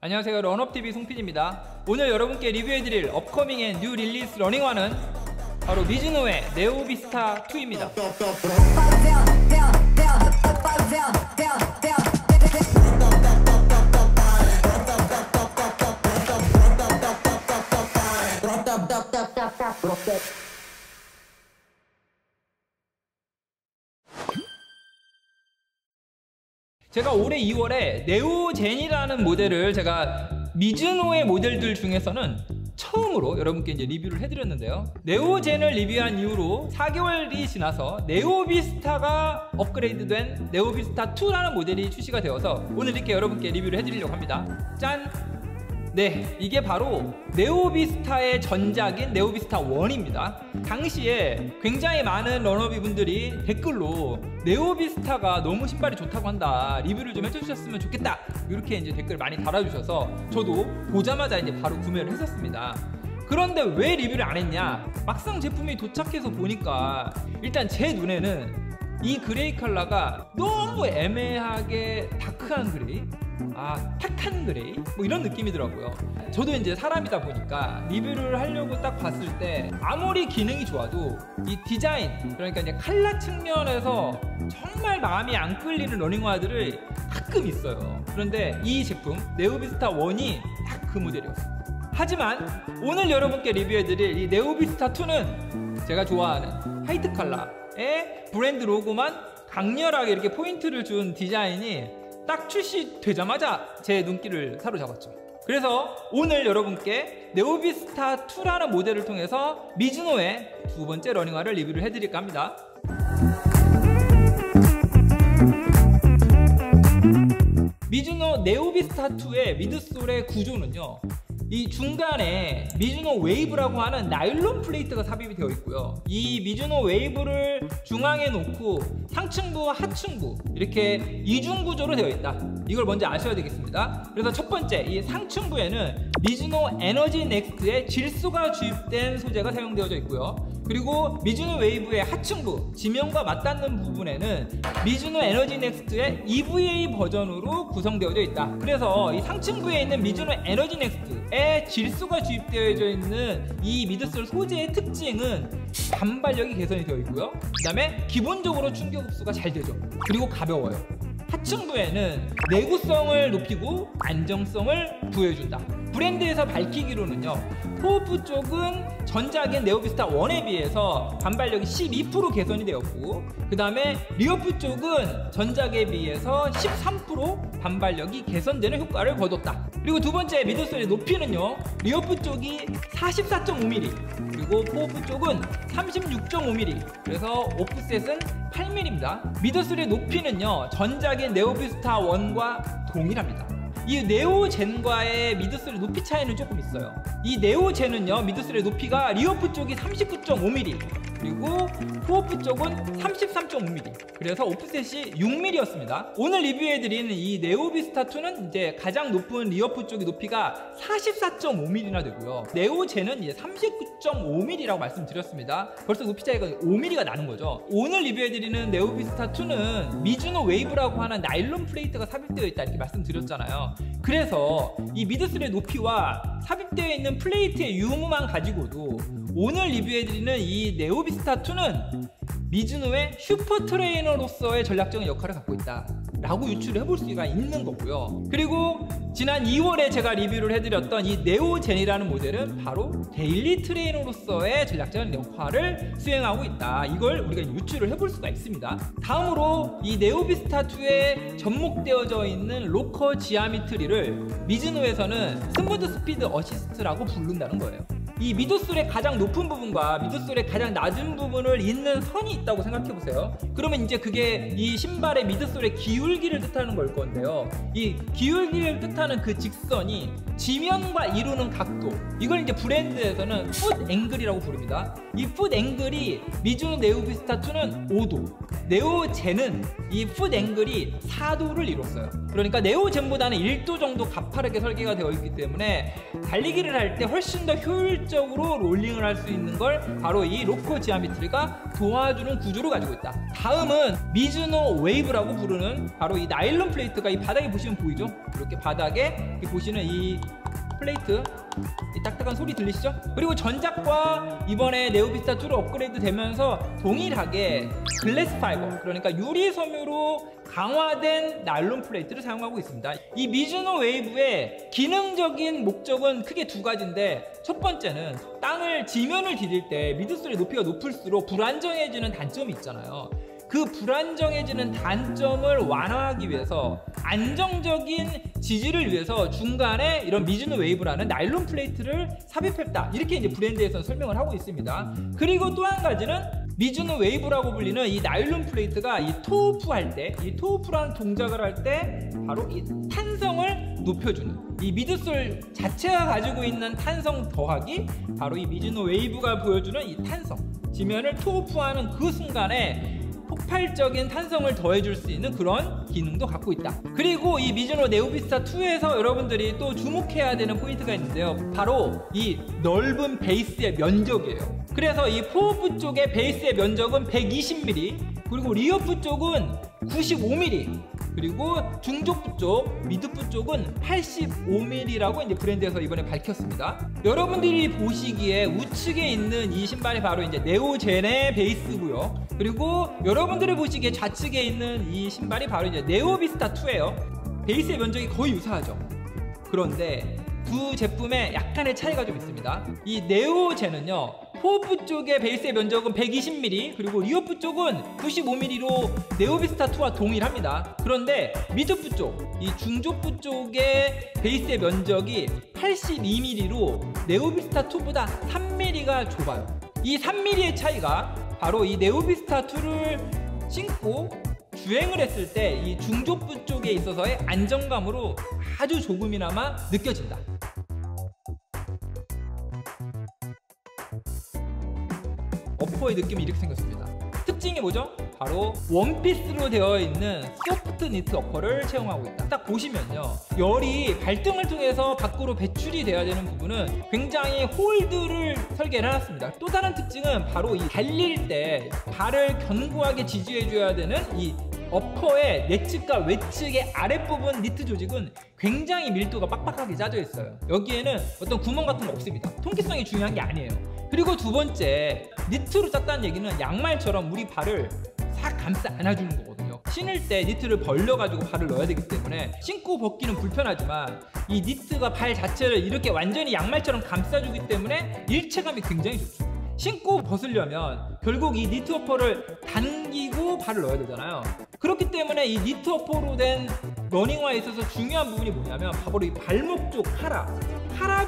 안녕하세요, 런업TV 송PD입니다. 오늘 여러분께 리뷰해드릴 업커밍 앤 뉴 릴리스 러닝화는 바로 미즈노의 네오비스타 2입니다. 제가 올해 2월에 네오젠이라는 모델을 제가 미즈노의 모델들 중에서는 처음으로 여러분께 이제 리뷰를 해드렸는데요. 네오젠을 리뷰한 이후로 4개월이 지나서 네오비스타가 업그레이드된 네오비스타 2라는 모델이 출시가 되어서 오늘 이렇게 여러분께 리뷰를 해드리려고 합니다. 짠! 네, 이게 바로 네오비스타의 전작인 네오비스타 1입니다. 당시에 굉장히 많은 러너비 분들이 댓글로 네오비스타가 너무 신발이 좋다고 한다, 리뷰를 좀 해주셨으면 좋겠다, 이렇게 이제 댓글 많이 달아주셔서 저도 보자마자 이제 바로 구매를 했었습니다. 그런데 왜 리뷰를 안 했냐? 막상 제품이 도착해서 보니까 일단 제 눈에는 이 그레이 컬러가 너무 애매하게 다크한 그레이, 탁한 그레이, 뭐 이런 느낌이더라고요. 저도 이제 사람이다 보니까 리뷰를 하려고 딱 봤을 때 아무리 기능이 좋아도 이 디자인, 그러니까 이제 컬러 측면에서 정말 마음이 안 끌리는 러닝화들을 가끔 있어요. 그런데 이 제품 네오비스타 1이 딱 그 모델이었어요. 하지만 오늘 여러분께 리뷰해드릴 이 네오비스타 2는 제가 좋아하는 화이트 컬러의 브랜드 로고만 강렬하게 이렇게 포인트를 준 디자인이 딱 출시되자마자 제 눈길을 사로잡았죠. 그래서 오늘 여러분께 네오비스타 2라는 모델을 통해서 미즈노의 두 번째 러닝화를 리뷰를 해드릴까 합니다. 미즈노 네오비스타 2의 미드솔의 구조는요, 이 중간에 미즈노 웨이브라고 하는 나일론 플레이트가 삽입이 되어 있고요. 이 미즈노 웨이브를 중앙에 놓고 상층부와 하층부 이렇게 이중 구조로 되어 있다. 이걸 먼저 아셔야 되겠습니다. 그래서 첫 번째, 이 상층부에는 미즈노 에너지 넥스트의 질소가 주입된 소재가 사용되어져 있고요. 그리고 미즈노 웨이브의 하층부, 지면과 맞닿는 부분에는 미즈노 에너지 넥스트의 EVA 버전으로 구성되어져 있다. 그래서 이 상층부에 있는 미즈노 에너지 넥스트에 질소가 주입되어져 있는 이 미드솔 소재의 특징은 반발력이 개선이 되어 있고요. 그 다음에 기본적으로 충격 흡수가 잘 되죠. 그리고 가벼워요. 하층부에는 내구성을 높이고 안정성을 부여해준다. 브랜드에서 밝히기로는요, 토프 쪽은 전작인 네오비스타 1에 비해서 반발력이 12% 개선이 되었고, 그 다음에 리어프 쪽은 전작에 비해서 13% 반발력이 개선되는 효과를 거뒀다. 그리고 두 번째, 미드솔의 높이는요, 리어프 쪽이 44.5mm, 그리고 포프 쪽은 36.5mm, 그래서 오프셋은 8mm입니다. 미드솔의 높이는요, 전작인 네오비스타 1과 동일합니다. 이 네오젠과의 미드솔의 높이 차이는 조금 있어요. 이 네오젠은요, 미드솔의 높이가 리어프 쪽이 39.5mm, 그리고 코어프 쪽은 33.5mm, 그래서 오프셋이 6mm였습니다. 오늘 리뷰해드리는 이 네오비스타 2는 이제 가장 높은 리어프 쪽의 높이가 44.5mm나 되고요. 네오젠은 이제 39.5mm라고 말씀드렸습니다. 벌써 높이 차이가 5mm가 나는 거죠. 오늘 리뷰해드리는 네오비스타 2는 미즈노 웨이브라고 하는 나일론 플레이트가 삽입되어 있다, 이렇게 말씀드렸잖아요. 그래서 이 미드솔의 높이와 삽입되어 있는 플레이트의 유무만 가지고도 오늘 리뷰해드리는 이 네오비스타 2는 미즈노의 슈퍼 트레이너로서의 전략적인 역할을 갖고 있다 라고 유추를 해볼 수가 있는 거고요. 그리고 지난 2월에 제가 리뷰를 해드렸던 이 네오젠이라는 모델은 바로 데일리 트레이너로서의 전략적인 역할을 수행하고 있다, 이걸 우리가 유추를 해볼 수가 있습니다. 다음으로 이 네오비스타 2에 접목되어져 있는 로커 지아미트리를 미즈노에서는 스무드 스피드 어시스트라고 부른다는 거예요. 이 미드솔의 가장 높은 부분과 미드솔의 가장 낮은 부분을 잇는 선이 있다고 생각해보세요. 그러면 이제 그게 이 신발의 미드솔의 기울기를 뜻하는 걸 건데요, 이 기울기를 뜻하는 그 직선이 지면과 이루는 각도, 이걸 이제 브랜드에서는 풋 앵글이라고 부릅니다. 이 풋 앵글이 미즈노 네오비스타 2는 5도, 네오젠은 이 풋 앵글이 4도를 이뤘어요. 그러니까 네오젠보다는 1도 정도 가파르게 설계가 되어 있기 때문에 달리기를 할 때 훨씬 더 효율적으로 효율적으로 롤링을 할 수 있는 걸 바로 이 로커 지오메트리가 도와주는 구조를 가지고 있다. 다음은 미즈노 웨이브라고 부르는 바로 이 나일론 플레이트가 이 바닥에 보시면 보이죠? 이렇게 바닥에 이렇게 보시는 이 플레이트, 이 딱딱한 소리 들리시죠? 그리고 전작과 이번에 네오비스타 2로 업그레이드 되면서 동일하게 글래스 파이버, 그러니까 유리 섬유로 강화된 나일론 플레이트를 사용하고 있습니다. 이 미즈노 웨이브의 기능적인 목적은 크게 두 가지인데, 첫 번째는 땅을 지면을 디딜 때 미드솔의 높이가 높을수록 불안정해지는 단점이 있잖아요. 그 불안정해지는 단점을 완화하기 위해서 안정적인 지지를 위해서 중간에 이런 미즈노 웨이브라는 나일론 플레이트를 삽입했다, 이렇게 이제 브랜드에서는 설명을 하고 있습니다. 그리고 또 한 가지는 미즈노 웨이브라고 불리는 이 나일론 플레이트가 이 토우프 할 때, 이 토우프라는 동작을 할 때 바로 이 탄성을 높여주는, 이 미드솔 자체가 가지고 있는 탄성 더하기 바로 이 미즈노 웨이브가 보여주는 이 탄성, 지면을 토우프하는 그 순간에 폭발적인 탄성을 더해줄 수 있는 그런 기능도 갖고 있다. 그리고 이 미즈노 네오비스타 2에서 여러분들이 또 주목해야 되는 포인트가 있는데요, 바로 이 넓은 베이스의 면적이에요. 그래서 이 포어프 쪽의 베이스의 면적은 120mm, 그리고 리어프 쪽은 95mm, 그리고 중족부 쪽, 미드부 쪽은 85mm라고 이제 브랜드에서 이번에 밝혔습니다. 여러분들이 보시기에 우측에 있는 이 신발이 바로 이제 네오젠의 베이스고요. 그리고 여러분들이 보시기에 좌측에 있는 이 신발이 바로 이제 네오비스타 2예요. 베이스의 면적이 거의 유사하죠. 그런데 두 제품에 약간의 차이가 좀 있습니다. 이 네오젠은요, 포어프 쪽의 베이스의 면적은 120mm, 그리고 리어프 쪽은 95mm로 네오비스타 2와 동일합니다. 그런데 미드프 쪽, 이 중족부 쪽의 베이스의 면적이 82mm로 네오비스타 2보다 3mm가 좁아요. 이 3mm의 차이가 바로 이 네오비스타 2를 신고 주행을 했을 때 이 중족부 쪽에 있어서의 안정감으로 아주 조금이나마 느껴진다. 어퍼의 느낌이 이렇게 생겼습니다. 특징이 뭐죠? 바로 원피스로 되어 있는 소프트 니트 어퍼를 채용하고 있다. 딱 보시면요, 열이 발등을 통해서 밖으로 배출이 돼야 되는 부분은 굉장히 홀드를 설계를 해놨습니다. 또 다른 특징은 바로 이 달릴 때 발을 견고하게 지지해줘야 되는 이 어퍼의 내측과 외측의 아랫부분 니트 조직은 굉장히 밀도가 빡빡하게 짜져 있어요. 여기에는 어떤 구멍 같은 거 없습니다. 통기성이 중요한 게 아니에요. 그리고 두 번째, 니트로 짰다는 얘기는 양말처럼 우리 발을 싹 감싸 안아주는 거거든요. 신을 때 니트를 벌려가지고 발을 넣어야 되기 때문에 신고 벗기는 불편하지만 이 니트가 발 자체를 이렇게 완전히 양말처럼 감싸주기 때문에 일체감이 굉장히 좋죠. 신고 벗으려면 결국 이 니트 어퍼를 당기고 발을 넣어야 되잖아요. 그렇기 때문에 이 니트 어퍼로 된 러닝화에 있어서 중요한 부분이 뭐냐면 바로 이 발목 쪽 카라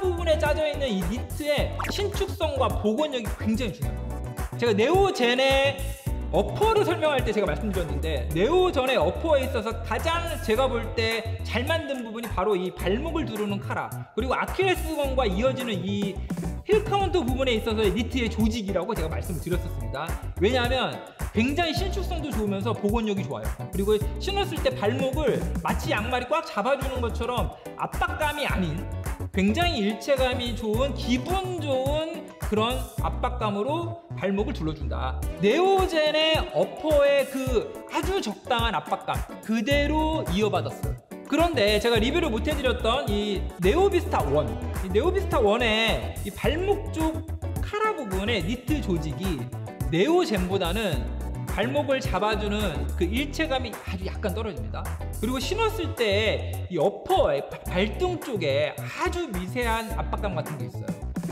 부분에 짜져 있는 이 니트의 신축성과 복원력이 굉장히 중요합니다. 제가 네오젠의 어퍼를 설명할 때 제가 말씀드렸는데, 네오전의 어퍼에 있어서 가장 제가 볼 때 잘 만든 부분이 바로 이 발목을 두르는 카라, 그리고 아킬레스건과 이어지는 이 힐 카운터 부분에 있어서의 니트의 조직이라고 제가 말씀을 드렸었습니다. 왜냐하면 굉장히 신축성도 좋으면서 복원력이 좋아요. 그리고 신었을 때 발목을 마치 양말이 꽉 잡아주는 것처럼 압박감이 아닌 굉장히 일체감이 좋은 기분 좋은 그런 압박감으로 발목을 둘러준다. 네오젠의 어퍼의 그 아주 적당한 압박감 그대로 이어받았어요. 그런데 제가 리뷰를 못 해드렸던 이 네오비스타 1, 이 네오비스타 1의 이 발목 쪽 카라 부분의 니트 조직이 네오젠보다는 발목을 잡아주는 그 일체감이 아주 약간 떨어집니다. 그리고 신었을 때 이 어퍼의 발등 쪽에 아주 미세한 압박감 같은 게 있어요.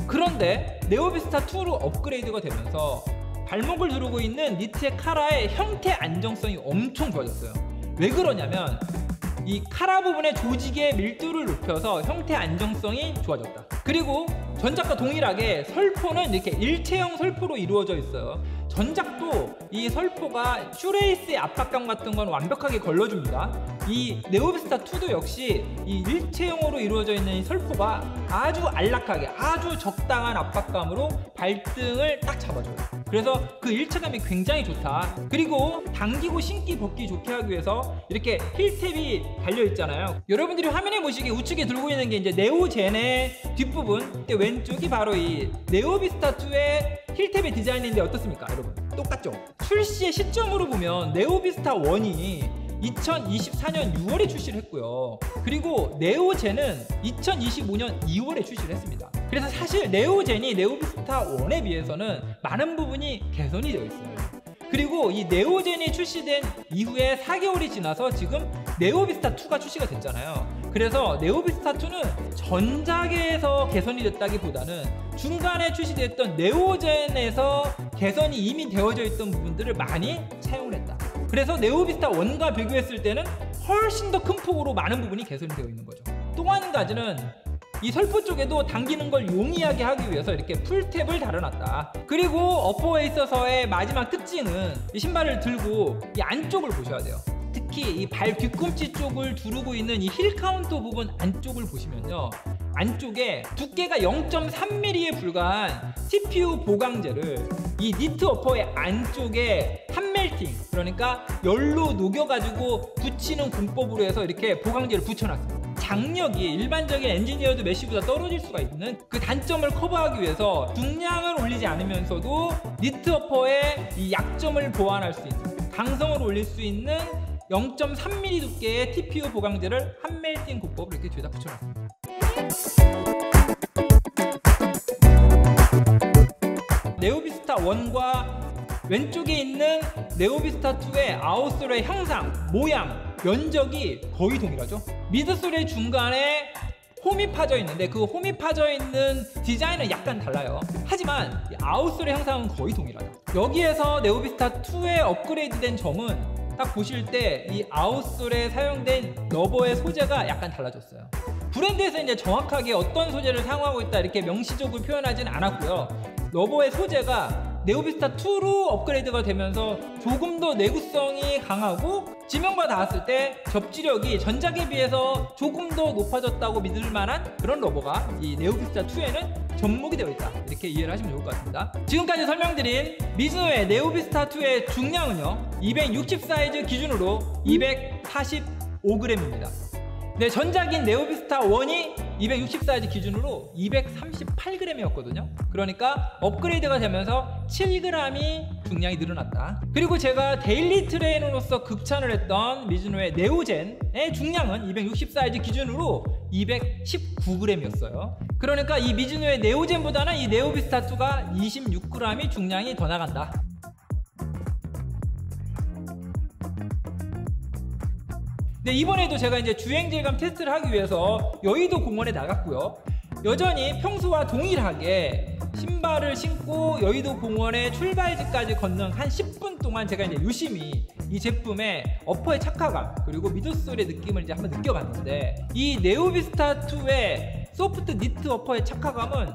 그런데 네오비스타 2로 업그레이드가 되면서 발목을 두르고 있는 니트의 카라의 형태 안정성이 엄청 좋아졌어요. 왜 그러냐면 이 카라 부분의 조직의 밀도를 높여서 형태 안정성이 좋아졌다. 그리고 전작과 동일하게 설포는 이렇게 일체형 설포로 이루어져 있어요. 전작도 이 설포가 슈레이스의 압박감 같은 건 완벽하게 걸러줍니다. 이 네오비스타2도 역시 이 일체형으로 이루어져 있는 이 설포가 아주 안락하게 아주 적당한 압박감으로 발등을 딱 잡아줘요. 그래서 그 일체감이 굉장히 좋다. 그리고 당기고 신기 벗기 좋게 하기 위해서 이렇게 힐탭이 달려있잖아요. 여러분들이 화면에 보시기에 우측에 들고 있는 게 이제 네오젠의 뒷부분, 왼쪽이 바로 이 네오비스타2의 힐탭의 디자인인데 어떻습니까 여러분? 똑같죠? 출시의 시점으로 보면 네오비스타1이 2024년 6월에 출시를 했고요. 그리고 네오젠은 2025년 2월에 출시를 했습니다. 그래서 사실 네오젠이 네오비스타 1에 비해서는 많은 부분이 개선이 되어 있어요. 그리고 이 네오젠이 출시된 이후에 4개월이 지나서 지금 네오비스타 2가 출시가 됐잖아요. 그래서 네오비스타 2는 전작에서 개선이 됐다기보다는 중간에 출시됐던 네오젠에서 개선이 이미 되어져 있던 부분들을 많이 차용을 했다. 그래서 네오비스타 1과 비교했을 때는 훨씬 더 큰 폭으로 많은 부분이 개선이 되어 있는 거죠. 또 한 가지는 이 설포 쪽에도 당기는 걸 용이하게 하기 위해서 이렇게 풀탭을 달아놨다. 그리고 어퍼에 있어서의 마지막 특징은 이 신발을 들고 이 안쪽을 보셔야 돼요. 특히 이 발 뒤꿈치 쪽을 두르고 있는 이 힐 카운터 부분 안쪽을 보시면요, 안쪽에 두께가 0.3mm에 불과한 TPU 보강제를 이 니트 어퍼의 안쪽에 핫멜팅, 그러니까 열로 녹여가지고 붙이는 공법으로 해서 이렇게 보강제를 붙여놨습니다. 장력이 일반적인 엔지니어드 메쉬보다 떨어질 수가 있는 그 단점을 커버하기 위해서 중량을 올리지 않으면서도 니트 어퍼의 이 약점을 보완할 수 있는, 강성을 올릴 수 있는 0.3mm 두께의 TPU 보강제를 핫멜팅 공법으로 이렇게 뒤에다 붙여놨습니다. 네오비스타 1과 왼쪽에 있는 네오비스타 2의 아웃솔의 형상, 모양, 면적이 거의 동일하죠. 미드솔의 중간에 홈이 파져 있는데 그 홈이 파져 있는 디자인은 약간 달라요. 하지만 아웃솔의 형상은 거의 동일하다. 여기에서 네오비스타 2에 업그레이드된 점은 딱 보실 때 이 아웃솔에 사용된 러버의 소재가 약간 달라졌어요. 브랜드에서 이제 정확하게 어떤 소재를 사용하고 있다 이렇게 명시적으로 표현하진 않았고요. 러버의 소재가 네오비스타 2로 업그레이드가 되면서 조금 더 내구성이 강하고 지명과 닿았을 때 접지력이 전작에 비해서 조금 더 높아졌다고 믿을 만한 그런 러버가 이 네오비스타 2에는 접목이 되어 있다, 이렇게 이해를 하시면 좋을 것 같습니다. 지금까지 설명드린 미즈노의 네오비스타 2의 중량은요 260 사이즈 기준으로 245g입니다. 네, 전작인 네오비스타 1이 260 사이즈 기준으로 238g이었거든요. 그러니까 업그레이드가 되면서 7g이 중량이 늘어났다. 그리고 제가 데일리 트레이너로서 극찬을 했던 미즈노의 네오젠의 중량은 260 사이즈 기준으로 219g이었어요. 그러니까 이 미즈노의 네오젠보다는 이 네오비스타 2가 26g이 중량이 더 나간다. 네, 이번에도 제가 이제 주행 질감 테스트를 하기 위해서 여의도 공원에 나갔고요. 여전히 평소와 동일하게 신발을 신고 여의도 공원의 출발지까지 걷는 한 10분 동안 제가 이제 유심히 이 제품의 어퍼의 착화감 그리고 미드솔의 느낌을 이제 한번 느껴봤는데, 이 네오비스타 2의 소프트 니트 어퍼의 착화감은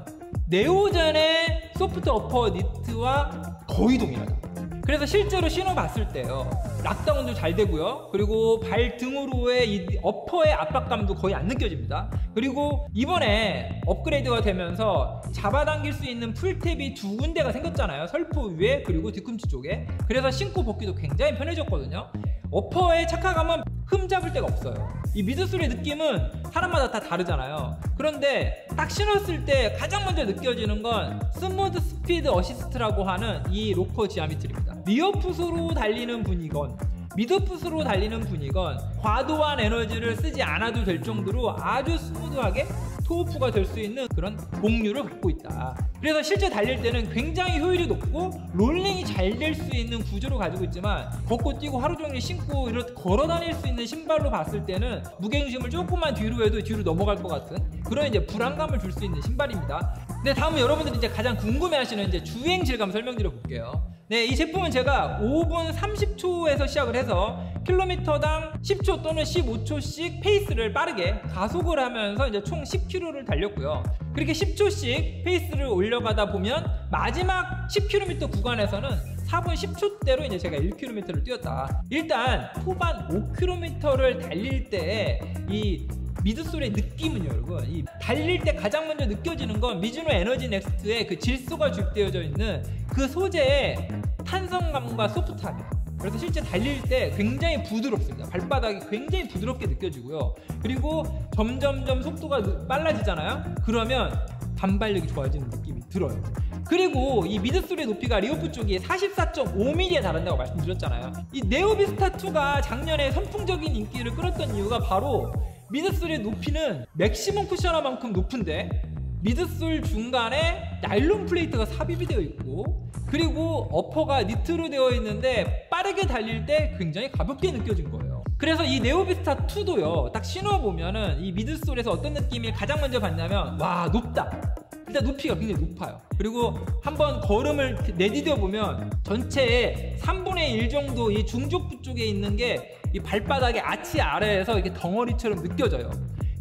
네오젠의 소프트 어퍼 니트와 거의 동일하다. 그래서 실제로 신어봤을 때요, 락다운도 잘 되고요. 그리고 발 등으로의 이 어퍼의 압박감도 거의 안 느껴집니다. 그리고 이번에 업그레이드가 되면서 잡아당길 수 있는 풀탭이 2군데가 생겼잖아요. 설포 위에 그리고 뒤꿈치 쪽에. 그래서 신고 벗기도 굉장히 편해졌거든요. 어퍼의 착화감은 흠잡을 데가 없어요. 이 미드솔의 느낌은 사람마다 다 다르잖아요. 그런데 딱 신었을 때 가장 먼저 느껴지는 건 스무드 스피드 어시스트라고 하는 이 로커 지아미트리입니다. 리어풋으로 달리는 분이건 미드풋으로 달리는 분이건 과도한 에너지를 쓰지 않아도 될 정도로 아주 스무드하게 토어프가 될 수 있는 그런 곡률을 갖고 있다. 그래서 실제 달릴 때는 굉장히 효율이 높고 롤링이 잘 될 수 있는 구조를 가지고 있지만, 걷고 뛰고 하루 종일 신고 이렇게 걸어 다닐 수 있는 신발로 봤을 때는 무게중심을 조금만 뒤로 해도 뒤로 넘어갈 것 같은 그런 이제 불안감을 줄 수 있는 신발입니다. 네, 다음은 여러분들이 이제 가장 궁금해하시는 이제 주행 질감 설명드려 볼게요. 네, 이 제품은 제가 5분 30초에서 시작을 해서 킬로미터당 10초 또는 15초씩 페이스를 빠르게 가속을 하면서 이제 총 10km를 달렸고요. 그렇게 10초씩 페이스를 올려가다 보면 마지막 10km 구간에서는 4분 10초대로 이제 제가 1km를 뛰었다. 일단 초반 5km를 달릴 때 이 미드솔의 느낌은요, 여러분, 이 달릴 때 가장 먼저 느껴지는 건 미즈노 에너지 넥스트의 그 질소가 주입되어져 있는 그 소재의 탄성감과 소프트함이에요. 그래서 실제 달릴 때 굉장히 부드럽습니다. 발바닥이 굉장히 부드럽게 느껴지고요. 그리고 점점점 속도가 빨라지잖아요. 그러면 단발력이 좋아지는 느낌이 들어요. 그리고 이 미드솔의 높이가 리오프 쪽이 44.5mm에 달한다고 말씀드렸잖아요. 이 네오비스타2가 작년에 선풍적인 인기를 끌었던 이유가 바로 미드솔의 높이는 맥시멈 쿠셔너만큼 높은데 미드솔 중간에 나일론 플레이트가 삽입이 되어 있고, 그리고 어퍼가 니트로 되어 있는데 빠르게 달릴 때 굉장히 가볍게 느껴진 거예요. 그래서 이 네오비스타2도요, 딱 신어보면은 이 미드솔에서 어떤 느낌이 가장 먼저 받냐면, 와, 높다. 일단 높이가 굉장히 높아요. 그리고 한번 걸음을 내디뎌 보면 전체의 3분의 1 정도 이 중족부 쪽에 있는 게 이 발바닥의 아치 아래에서 이렇게 덩어리처럼 느껴져요.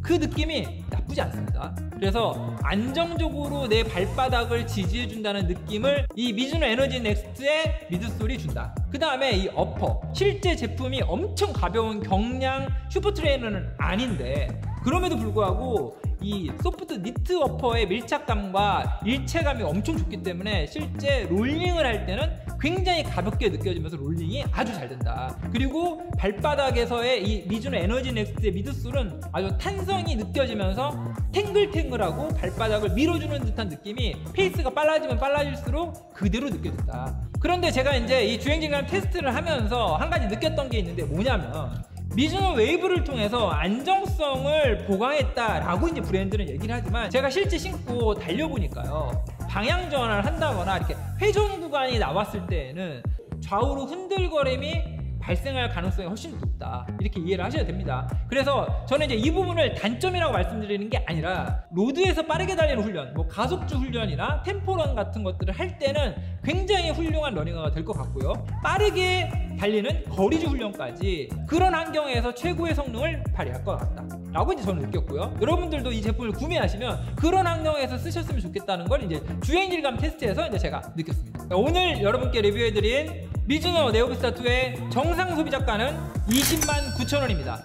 그 느낌이 나쁘지 않습니다. 그래서 안정적으로 내 발바닥을 지지해준다는 느낌을 이 미즈노 에너지 넥스트의 미드솔이 준다. 그 다음에 이 어퍼, 실제 제품이 엄청 가벼운 경량 슈퍼 트레이너는 아닌데, 그럼에도 불구하고 이 소프트 니트 어퍼의 밀착감과 일체감이 엄청 좋기 때문에 실제 롤링을 할 때는 굉장히 가볍게 느껴지면서 롤링이 아주 잘 된다. 그리고 발바닥에서의 이 미즈노 에너지 넥스트의 미드솔은 아주 탄성이 느껴지면서 탱글탱글하고 발바닥을 밀어주는 듯한 느낌이 페이스가 빨라지면 빨라질수록 그대로 느껴진다. 그런데 제가 이제 이 주행진감 테스트를 하면서 한 가지 느꼈던 게 있는데, 뭐냐면 미즈노 웨이브를 통해서 안정성을 보강했다라고 이제 브랜드는 얘기를 하지만, 제가 실제 신고 달려보니까요, 방향 전환을 한다거나 이렇게 회전 구간이 나왔을 때에는 좌우로 흔들거림이 발생할 가능성이 훨씬 높다, 이렇게 이해를 하셔야 됩니다. 그래서 저는 이제 이 부분을 단점이라고 말씀드리는 게 아니라, 로드에서 빠르게 달리는 훈련, 뭐 가속주 훈련이나 템포런 같은 것들을 할 때는 굉장히 훌륭한 러닝화가 될 것 같고요, 빠르게 달리는 거리주 훈련까지 그런 환경에서 최고의 성능을 발휘할 것 같다 라고 이제 저는 느꼈고요. 여러분들도 이 제품을 구매하시면 그런 환경에서 쓰셨으면 좋겠다는 걸 이제 주행질감 테스트에서 이제 제가 느꼈습니다. 오늘 여러분께 리뷰해드린 미즈노 네오비스타2의 정상 소비자가는 209,000원입니다.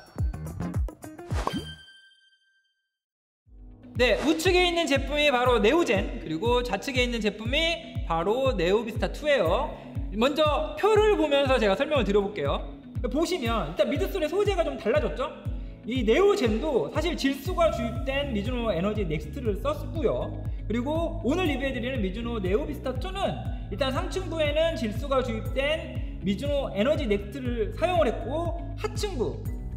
네, 우측에 있는 제품이 바로 네오젠, 그리고 좌측에 있는 제품이 바로 네오비스타2예요. 먼저 표를 보면서 제가 설명을 드려볼게요. 보시면 일단 미드솔의 소재가 좀 달라졌죠? 이 네오젠도 사실 질소가 주입된 미즈노 에너지 넥스트를 썼고요. 그리고 오늘 리뷰해드리는 미즈노 네오비스타2는 일단 상층부에는 질소가 주입된 미즈노 에너지 넥스트를 사용을 했고,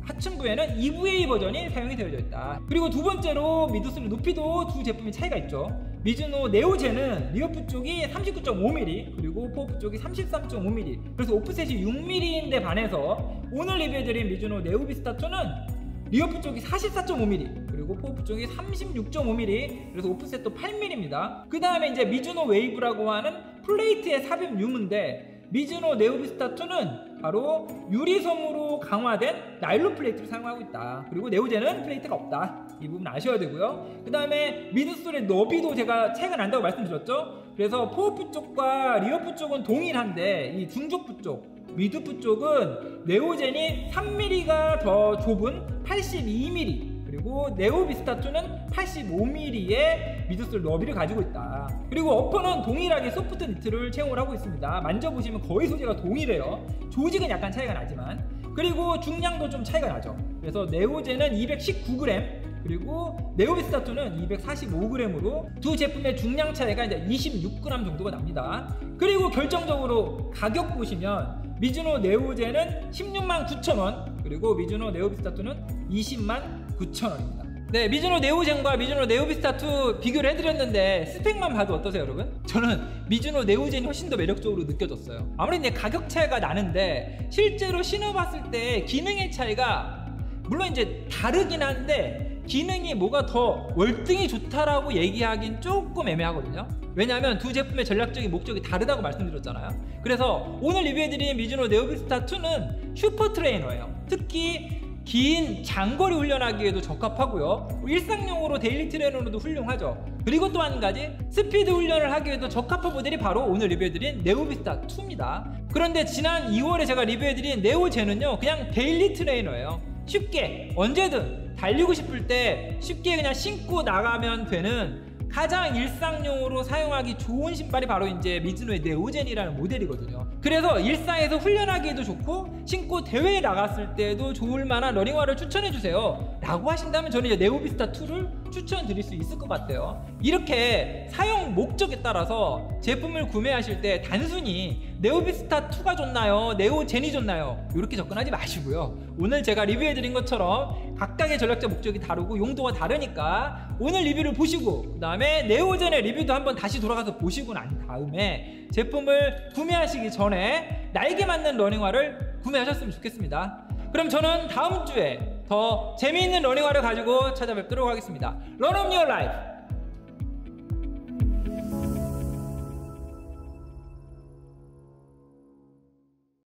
하층부에는 EVA 버전이 사용이 되어져 있다. 그리고 두 번째로 미드솔 높이도 두 제품이 차이가 있죠. 미즈노 네오젠은 리어프 쪽이 39.5mm, 그리고 포어프 쪽이 33.5mm, 그래서 오프셋이 6mm인데 반해서 오늘 리뷰해드린 미즈노 네오비스타2는 리어프 쪽이 44.5mm, 그리고 포어프 쪽이 36.5mm, 그래서 오프셋도 8mm입니다. 그 다음에 이제 미즈노 웨이브라고 하는 플레이트의 삽입 유무인데, 미즈노 네오비스타2는 바로 유리섬으로 강화된 나일론 플레이트를 사용하고 있다. 그리고 네오젠은 플레이트가 없다. 이 부분 아셔야 되고요. 그 다음에 미드솔의 너비도 제가 차이가 난다고 말씀드렸죠. 그래서 포어프 쪽과 리어프 쪽은 동일한데, 이 중족부 쪽, 미드프 쪽은 네오젠이 3mm가 더 좁은 82mm, 그리고 네오비스타2는 85mm의 미드솔 너비를 가지고 있다. 그리고 어퍼는 동일하게 소프트 니트를 채용을 하고 있습니다. 만져보시면 거의 소재가 동일해요. 조직은 약간 차이가 나지만. 그리고 중량도 좀 차이가 나죠. 그래서 네오젠은 219g, 그리고 네오비스타2는 245g으로 두 제품의 중량 차이가 이제 26g 정도가 납니다. 그리고 결정적으로 가격 보시면 미즈노 네오젠은 169,000원, 그리고 미즈노 네오비스타2는 209,000원입니다. 네, 미즈노 네오젠과 미즈노 네오비스타2 비교를 해드렸는데 스펙만 봐도 어떠세요, 여러분? 저는 미즈노 네오젠이 훨씬 더 매력적으로 느껴졌어요. 아무리 이제 가격 차이가 나는데 실제로 신어봤을 때 기능의 차이가 물론 이제 다르긴 한데 기능이 뭐가 더 월등히 좋다라고 얘기하긴 조금 애매하거든요. 왜냐하면 두 제품의 전략적인 목적이 다르다고 말씀드렸잖아요. 그래서 오늘 리뷰해드린 미즈노 네오비스타2는 슈퍼 트레이너예요. 특히 긴 장거리 훈련하기에도 적합하고요. 일상용으로 데일리 트레이너로도 훌륭하죠. 그리고 또 한 가지 스피드 훈련을 하기에도 적합한 모델이 바로 오늘 리뷰해드린 네오비스타 2입니다. 그런데 지난 2월에 제가 리뷰해드린 네오제는요, 그냥 데일리 트레이너예요. 쉽게 언제든 달리고 싶을 때 쉽게 그냥 신고 나가면 되는 가장 일상용으로 사용하기 좋은 신발이 바로 이제 미즈노의 네오젠이라는 모델이거든요. 그래서 일상에서 훈련하기에도 좋고 신고 대회에 나갔을 때도 좋을 만한 러닝화를 추천해주세요 라고 하신다면 저는 이제 네오비스타 2를 추천드릴 수 있을 것 같아요. 이렇게 사용 목적에 따라서 제품을 구매하실 때 단순히 네오비스타 2가 좋나요? 네오젠이 좋나요? 이렇게 접근하지 마시고요. 오늘 제가 리뷰해드린 것처럼 각각의 전략적 목적이 다르고 용도가 다르니까 오늘 리뷰를 보시고 그 다음에 네오젠의 리뷰도 한번 다시 돌아가서 보시고 난 다음에 제품을 구매하시기 전에 나에게 맞는 러닝화를 구매하셨으면 좋겠습니다. 그럼 저는 다음 주에 더 재미있는 러닝화를 가지고 찾아뵙도록 하겠습니다. Run of your life!